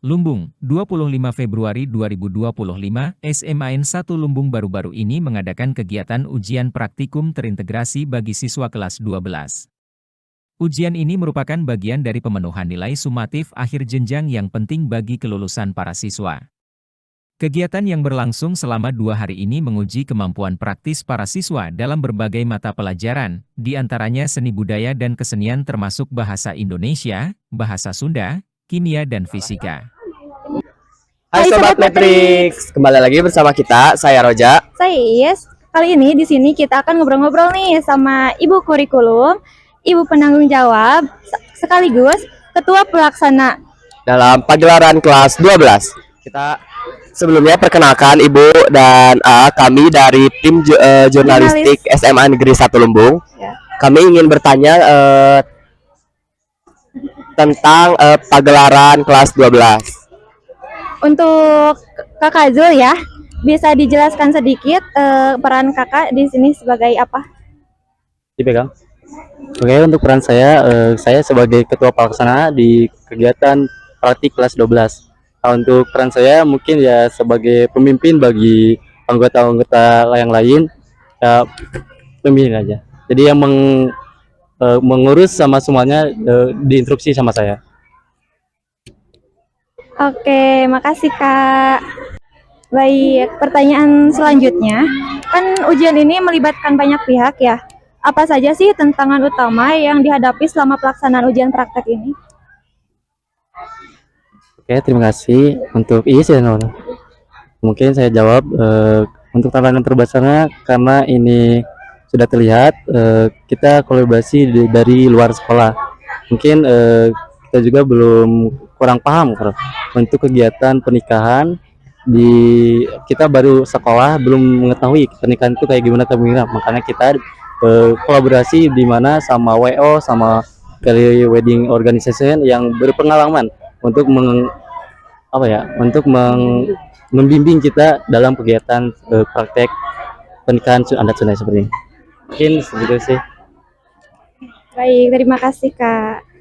Lumbung, 25 Februari 2025, SMAN 1 Lumbung baru-baru ini mengadakan kegiatan ujian praktikum terintegrasi bagi siswa kelas 12. Ujian ini merupakan bagian dari pemenuhan nilai sumatif akhir jenjang yang penting bagi kelulusan para siswa. Kegiatan yang berlangsung selama 2 hari ini menguji kemampuan praktis para siswa dalam berbagai mata pelajaran, di antaranya seni budaya dan kesenian termasuk bahasa Indonesia, bahasa Sunda, kimia dan fisika. Hai Sobat Matrix, kembali lagi bersama kita, saya Roja. Saya Iis. Kali ini di sini kita akan ngobrol-ngobrol nih sama Ibu Kurikulum, Ibu Penanggung Jawab, sekaligus Ketua Pelaksana Dalam pagelaran kelas 12. Kita sebelumnya perkenalkan Ibu dan kami dari tim jurnalistik SMA Negeri 1 Lumbung. Ya. Kami ingin bertanya tentang pagelaran kelas 12. Untuk Kakak Zul ya. Bisa dijelaskan sedikit peran Kakak di sini sebagai apa? Dipegang. Oke, untuk peran saya sebagai ketua pelaksana di kegiatan praktik kelas 12. Nah, untuk peran saya mungkin ya sebagai pemimpin bagi anggota-anggota yang lain, ya pemimpin aja. Jadi yang mengurus sama semuanya diinstruksi sama saya. Oke, makasih Kak. Baik, pertanyaan selanjutnya. Kan ujian ini melibatkan banyak pihak ya. Apa saja sih tantangan utama yang dihadapi selama pelaksanaan ujian praktek ini? Oke, terima kasih untuk Iis ya, Nona. Mungkin saya jawab untuk tantangan terbesarnya karena ini sudah terlihat kita kolaborasi dari luar sekolah. Mungkin kita juga belum kurang paham untuk kegiatan pernikahan kita baru sekolah belum mengetahui pernikahan itu kayak gimana, makanya kita kolaborasi di mana sama WO sama Kali Wedding Organization yang berpengalaman untuk membimbing kita dalam kegiatan praktek pernikahan adat Sunda seperti ini. Mungkin segitu sih. Baik, terima kasih Kak.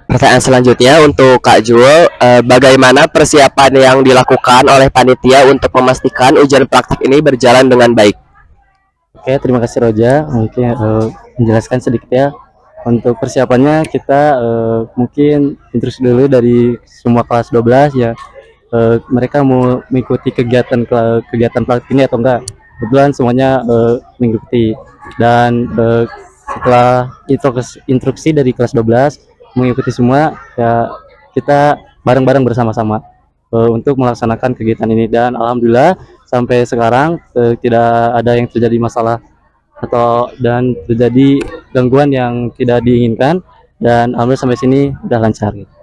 Pertanyaan selanjutnya untuk Kak Jul, bagaimana persiapan yang dilakukan oleh panitia untuk memastikan ujian praktik ini berjalan dengan baik? Oke, terima kasih Roja. Mungkin menjelaskan sedikit ya. Untuk persiapannya kita mungkin introduksi dulu dari semua kelas 12 ya. Mereka mau mengikuti kegiatan praktik ini atau enggak? Kebetulan semuanya mengikuti. Dan setelah instruksi dari kelas 12 mengikuti semua ya, kita bareng-bareng bersama-sama untuk melaksanakan kegiatan ini, dan alhamdulillah sampai sekarang tidak ada yang terjadi masalah dan terjadi gangguan yang tidak diinginkan, dan alhamdulillah sampai sini udah lancar gitu.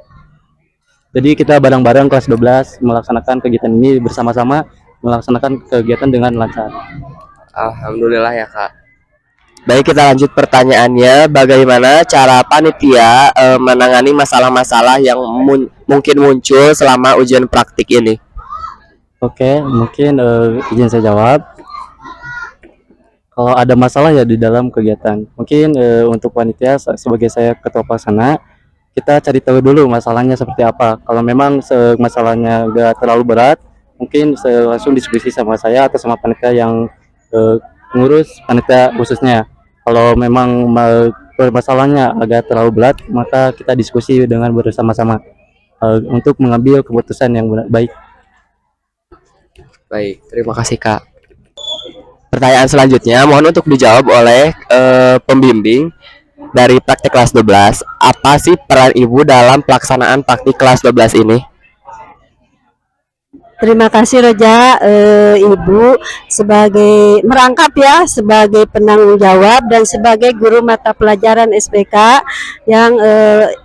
Jadi kita bareng-bareng kelas 12 melaksanakan kegiatan ini bersama-sama, melaksanakan kegiatan dengan lancar. Alhamdulillah ya Kak. Baik, kita lanjut pertanyaannya, bagaimana cara panitia menangani masalah-masalah yang mungkin muncul selama ujian praktik ini? Oke, mungkin izin saya jawab. Kalau ada masalah ya di dalam kegiatan, mungkin untuk panitia sebagai saya ketua pelaksana, kita cari tahu dulu masalahnya seperti apa. Kalau memang masalahnya gak terlalu berat, mungkin langsung diskusi sama saya atau sama panitia yang ngurus panitia khususnya. Kalau memang masalahnya agak terlalu berat, maka kita diskusi dengan bersama-sama untuk mengambil keputusan yang baik. Baik, terima kasih Kak. Pertanyaan selanjutnya mohon untuk dijawab oleh pembimbing dari praktik kelas 12. Apa sih peran Ibu dalam pelaksanaan praktik kelas 12 ini? Terima kasih Roja, Ibu sebagai merangkap ya sebagai penanggung jawab dan sebagai guru mata pelajaran SPK yang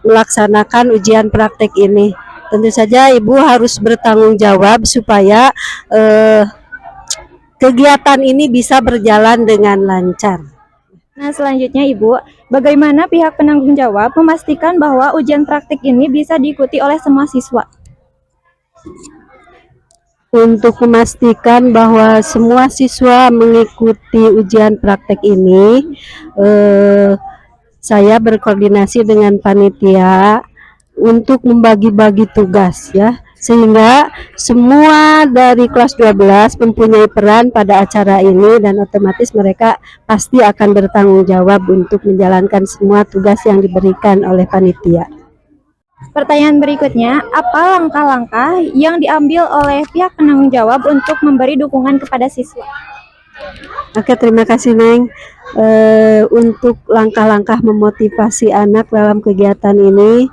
melaksanakan ujian praktek ini. Tentu saja Ibu harus bertanggung jawab supaya kegiatan ini bisa berjalan dengan lancar. Nah, selanjutnya Ibu, bagaimana pihak penanggung jawab memastikan bahwa ujian praktik ini bisa diikuti oleh semua siswa? Untuk memastikan bahwa semua siswa mengikuti ujian praktek ini, saya berkoordinasi dengan panitia untuk membagi-bagi tugas ya, sehingga semua dari kelas 12 mempunyai peran pada acara ini dan otomatis mereka pasti akan bertanggung jawab untuk menjalankan semua tugas yang diberikan oleh panitia. Pertanyaan berikutnya, apa langkah-langkah yang diambil oleh pihak penanggung jawab untuk memberi dukungan kepada siswa? Oke, terima kasih Neng. Untuk langkah-langkah memotivasi anak dalam kegiatan ini,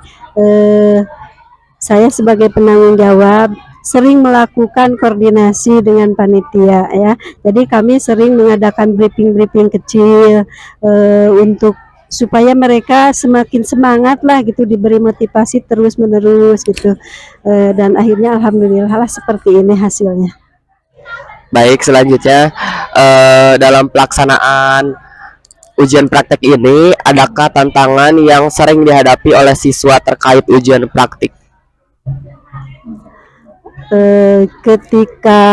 saya sebagai penanggung jawab sering melakukan koordinasi dengan panitia ya. Jadi kami sering mengadakan briefing-briefing kecil untuk supaya mereka semakin semangat lah gitu, diberi motivasi terus menerus gitu. Dan akhirnya alhamdulillah lah seperti ini hasilnya. Baik, selanjutnya dalam pelaksanaan ujian praktek ini, adakah tantangan yang sering dihadapi oleh siswa terkait ujian praktik? Ketika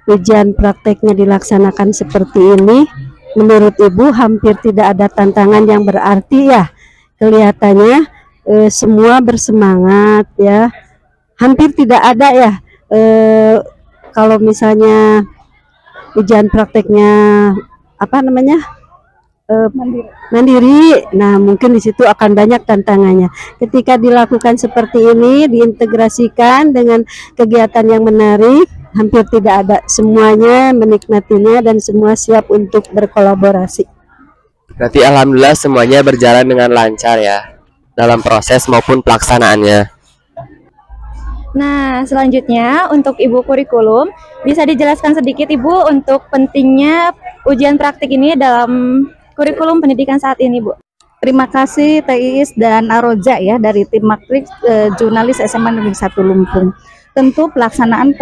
ujian prakteknya dilaksanakan seperti ini, menurut Ibu hampir tidak ada tantangan yang berarti ya. Kelihatannya semua bersemangat ya. Hampir tidak ada ya. Kalau misalnya ujian prakteknya apa namanya? Mandiri. Nah, mungkin di situ akan banyak tantangannya. Ketika dilakukan seperti ini, diintegrasikan dengan kegiatan yang menarik, hampir tidak ada. Semuanya menikmatinya dan semua siap untuk berkolaborasi. Berarti alhamdulillah semuanya berjalan dengan lancar ya dalam proses maupun pelaksanaannya. Nah, selanjutnya untuk Ibu kurikulum, bisa dijelaskan sedikit Ibu untuk pentingnya ujian praktik ini dalam kurikulum pendidikan saat ini, Bu? Terima kasih Teh Iis dan Aroja ya dari tim Matrix Jurnalis SMA Negeri 1 Lumpung. Tentu pelaksanaan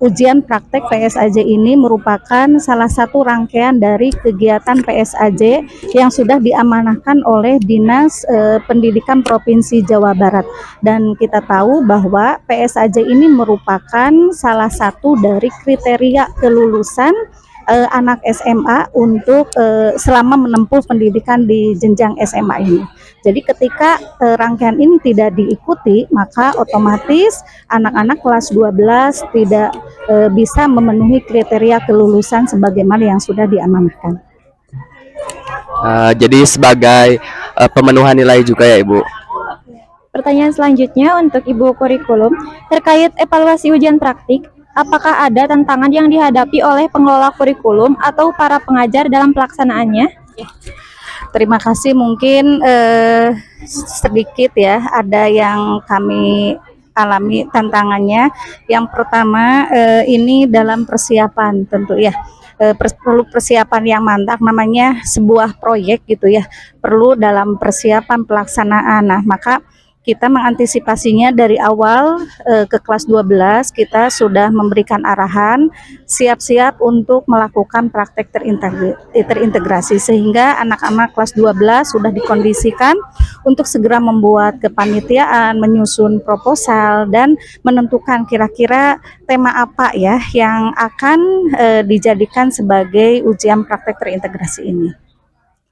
ujian praktek PSAJ ini merupakan salah satu rangkaian dari kegiatan PSAJ yang sudah diamanahkan oleh Dinas Pendidikan Provinsi Jawa Barat. Dan kita tahu bahwa PSAJ ini merupakan salah satu dari kriteria kelulusan anak SMA untuk selama menempuh pendidikan di jenjang SMA ini. Jadi ketika rangkaian ini tidak diikuti, maka otomatis anak-anak kelas 12 tidak bisa memenuhi kriteria kelulusan sebagaimana yang sudah diamanahkan. Jadi sebagai pemenuhan nilai juga ya Ibu. Pertanyaan selanjutnya untuk Ibu kurikulum, terkait evaluasi ujian praktik, apakah ada tantangan yang dihadapi oleh pengelola kurikulum atau para pengajar dalam pelaksanaannya? Terima kasih, mungkin sedikit ya, ada yang kami alami tantangannya. Yang pertama ini dalam persiapan tentu ya, perlu persiapan yang mantap, namanya sebuah proyek gitu ya, perlu dalam persiapan pelaksanaan. Nah, maka kita mengantisipasinya dari awal ke kelas 12 kita sudah memberikan arahan siap-siap untuk melakukan praktek terintegrasi sehingga anak-anak kelas 12 sudah dikondisikan untuk segera membuat kepanitiaan, menyusun proposal dan menentukan kira-kira tema apa ya yang akan dijadikan sebagai ujian praktek terintegrasi ini.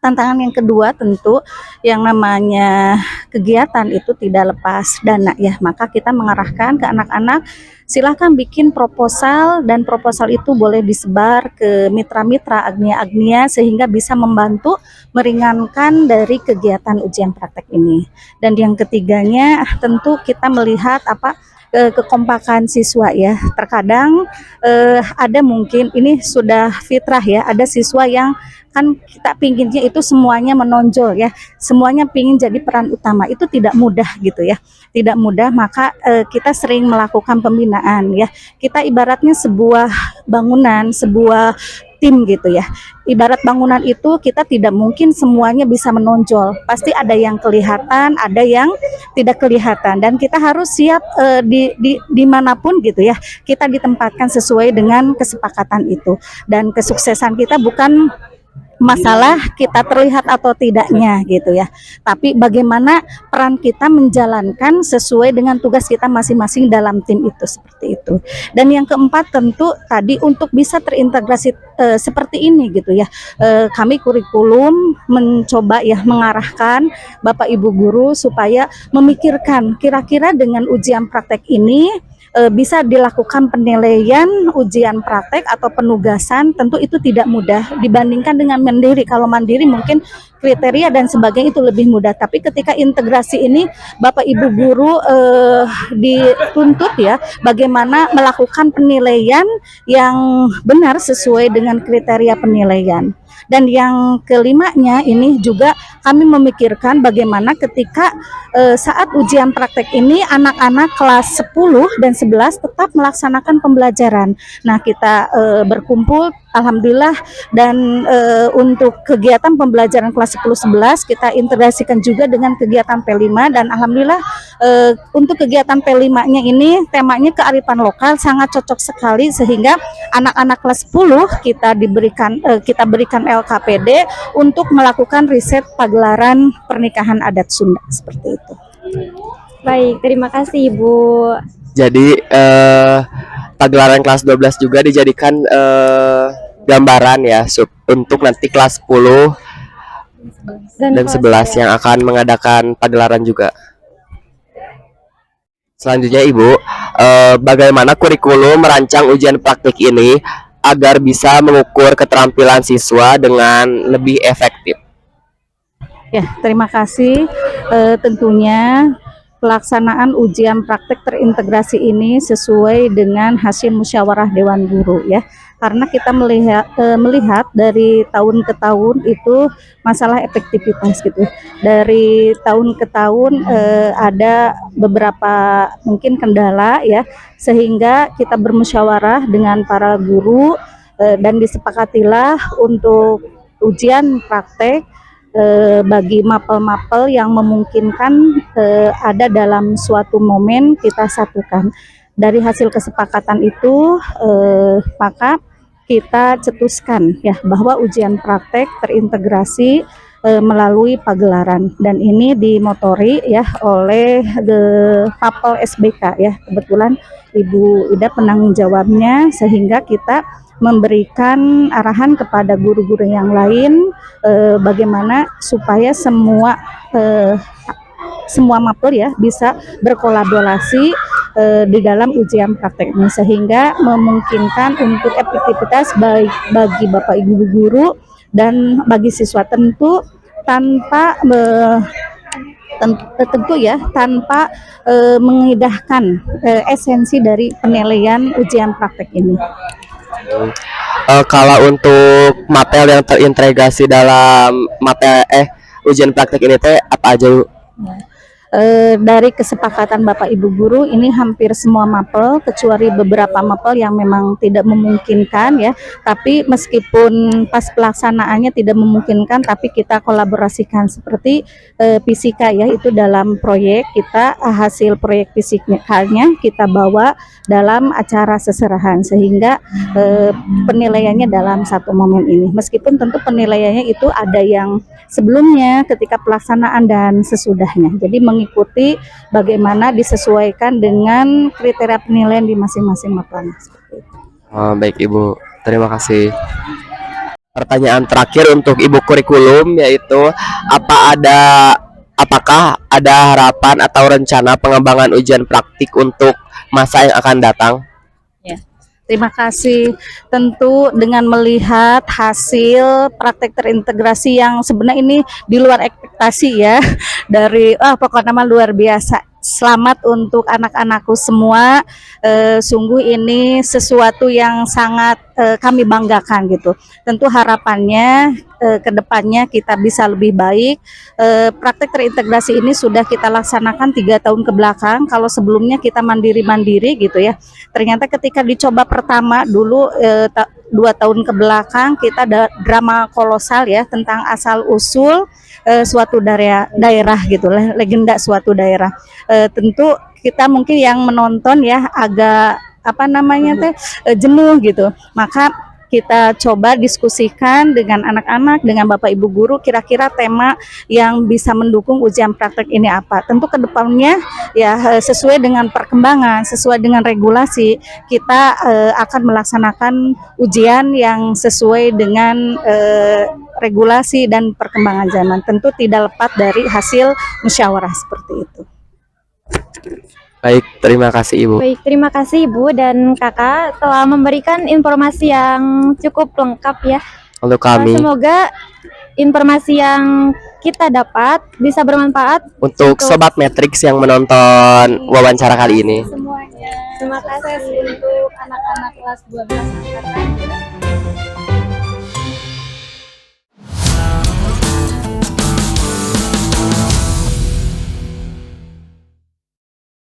Tantangan yang kedua tentu yang namanya kegiatan itu tidak lepas dana ya, maka kita mengarahkan ke anak-anak silahkan bikin proposal dan proposal itu boleh disebar ke mitra-mitra agnia-agnia sehingga bisa membantu meringankan dari kegiatan ujian praktek ini. Dan yang ketiganya tentu kita melihat kekompakan siswa ya. Terkadang ada mungkin ini sudah fitrah ya, ada siswa yang kan kita pinginnya itu semuanya menonjol ya, semuanya pingin jadi peran utama, itu tidak mudah gitu ya, tidak mudah. Maka kita sering melakukan pembinaan ya, kita ibaratnya sebuah bangunan, sebuah tim gitu ya. Ibarat bangunan itu kita tidak mungkin semuanya bisa menonjol, pasti ada yang kelihatan, ada yang tidak kelihatan, dan kita harus siap dimanapun gitu ya, kita ditempatkan sesuai dengan kesepakatan itu. Dan kesuksesan kita bukan masalah kita terlihat atau tidaknya gitu ya. Tapi bagaimana peran kita menjalankan sesuai dengan tugas kita masing-masing dalam tim itu, seperti itu. Dan yang keempat tentu tadi untuk bisa terintegrasi seperti ini gitu ya. Kami kurikulum mencoba ya mengarahkan Bapak Ibu guru supaya memikirkan kira-kira dengan ujian praktek ini bisa dilakukan penilaian ujian praktek atau penugasan. Tentu itu tidak mudah dibandingkan dengan mandiri. Kalau mandiri mungkin kriteria dan sebagainya itu lebih mudah, tapi ketika integrasi ini Bapak Ibu guru dituntut ya bagaimana melakukan penilaian yang benar sesuai dengan kriteria penilaian. Dan yang kelimanya ini juga kami memikirkan bagaimana ketika saat ujian praktek ini anak-anak kelas 10 dan 11 tetap melaksanakan pembelajaran. Nah, kita berkumpul alhamdulillah, dan untuk kegiatan pembelajaran kelas 10-11 kita integrasikan juga dengan kegiatan P5, dan alhamdulillah untuk kegiatan P5-nya ini temanya kearifan lokal sangat cocok sekali, sehingga anak-anak kelas 10 kita berikan LKPD untuk melakukan riset pagelaran pernikahan adat Sunda, seperti itu. Baik, terima kasih Ibu. Jadi pagelaran kelas 12 juga dijadikan gambaran ya untuk nanti kelas 10 dan 11 yang akan mengadakan pagelaran juga. Selanjutnya Ibu, bagaimana kurikulum merancang ujian praktik ini agar bisa mengukur keterampilan siswa dengan lebih efektif? Ya, terima kasih. Tentunya pelaksanaan ujian praktek terintegrasi ini sesuai dengan hasil musyawarah Dewan Guru ya. Karena kita melihat dari tahun ke tahun itu masalah efektivitas gitu. Dari tahun ke tahun ada beberapa mungkin kendala ya, sehingga kita bermusyawarah dengan para guru dan disepakatilah untuk ujian praktek bagi mapel-mapel yang memungkinkan ada dalam suatu momen kita satukan. Dari hasil kesepakatan itu maka kita cetuskan ya bahwa ujian praktek terintegrasi melalui pagelaran, dan ini dimotori ya oleh Papel SBK ya. Kebetulan Ibu Ida penanggung jawabnya, sehingga kita memberikan arahan kepada guru-guru yang lain bagaimana supaya semua mapel ya bisa berkolaborasi di dalam ujian praktek ini, sehingga memungkinkan untuk efektivitas baik bagi Bapak Ibu guru dan bagi siswa, tentu tanpa mengindahkan esensi dari penilaian ujian praktek ini. Kalau untuk mapel yang terintegrasi dalam mapel ujian praktek ini teh apa aja Bu? Dari kesepakatan Bapak Ibu guru ini hampir semua mapel, kecuali beberapa mapel yang memang tidak memungkinkan ya. Tapi meskipun pas pelaksanaannya tidak memungkinkan, tapi kita kolaborasikan seperti fisika ya, itu dalam proyek kita, hasil proyek fisikanya kita bawa dalam acara seserahan, sehingga penilaiannya dalam satu momen ini. Meskipun tentu penilaiannya itu ada yang sebelumnya, ketika pelaksanaan, dan sesudahnya. Jadi mengikuti bagaimana disesuaikan dengan kriteria penilaian di masing-masing mapel. Baik Ibu, terima kasih. Pertanyaan terakhir untuk Ibu kurikulum, yaitu apakah ada harapan atau rencana pengembangan ujian praktik untuk masa yang akan datang? Terima kasih. Tentu dengan melihat hasil praktek terintegrasi yang sebenarnya ini di luar ekspektasi ya, dari pokoknya luar biasa. Selamat untuk anak-anakku semua. Sungguh ini sesuatu yang sangat kami banggakan gitu. Tentu harapannya ke depannya kita bisa lebih baik. Praktek terintegrasi ini sudah kita laksanakan 3 tahun ke belakang. Kalau sebelumnya kita mandiri-mandiri gitu ya. Ternyata ketika dicoba pertama dulu 2 tahun ke belakang, kita ada drama kolosal ya tentang asal usul suatu daerah gitu, legenda suatu daerah. Tentu kita mungkin yang menonton ya agak jenuh gitu. Maka kita coba diskusikan dengan anak-anak, dengan Bapak Ibu guru, kira-kira tema yang bisa mendukung ujian praktek ini apa. Tentu ke depannya ya sesuai dengan perkembangan, sesuai dengan regulasi, kita akan melaksanakan ujian yang sesuai dengan regulasi dan perkembangan zaman. Tentu tidak lepas dari hasil musyawarah seperti itu. Baik, terima kasih Ibu. Baik, terima kasih Ibu dan Kakak telah memberikan informasi yang cukup lengkap ya. Untuk kami, Semoga informasi yang kita dapat bisa bermanfaat untuk Sobat Matrix yang menonton wawancara kali ini. Semuanya. Terima kasih untuk anak-anak kelas 12 angkatan.